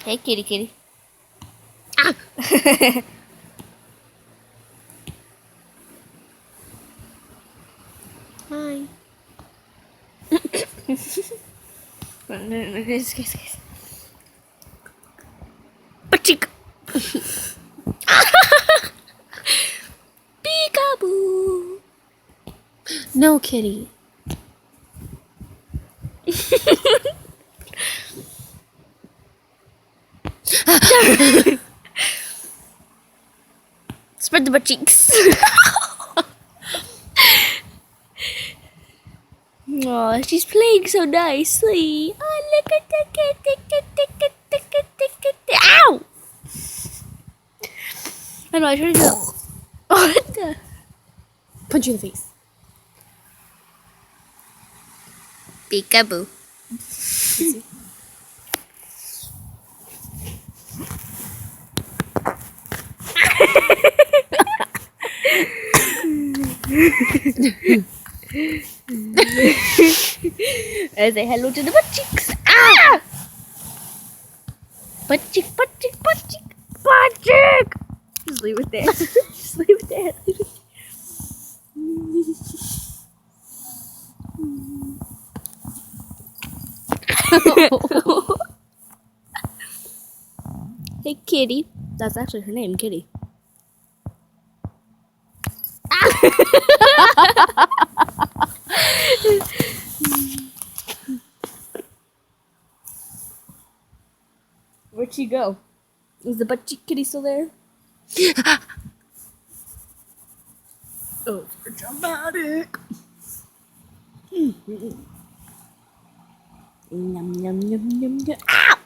Hey, kitty, kitty. Ah! Hi. No, guys. Pachik. Peekaboo. No, kitty. Spread the butt cheeks. Oh, she's playing so nicely. Oh, look at the Ow! I know, I tried to do What the? Punch you in the face. Peekaboo. I say hello to the butt cheeks. Ah! Butt cheek, butt cheek, butt cheek, butt cheek. Just leave it there. Just leave it there. Hey, kitty. That's actually her name, Kitty. Where'd she go? Is the butt cheek kitty still there? Oh, it's dramatic. Yum, yum, yum, yum, yum. Ow!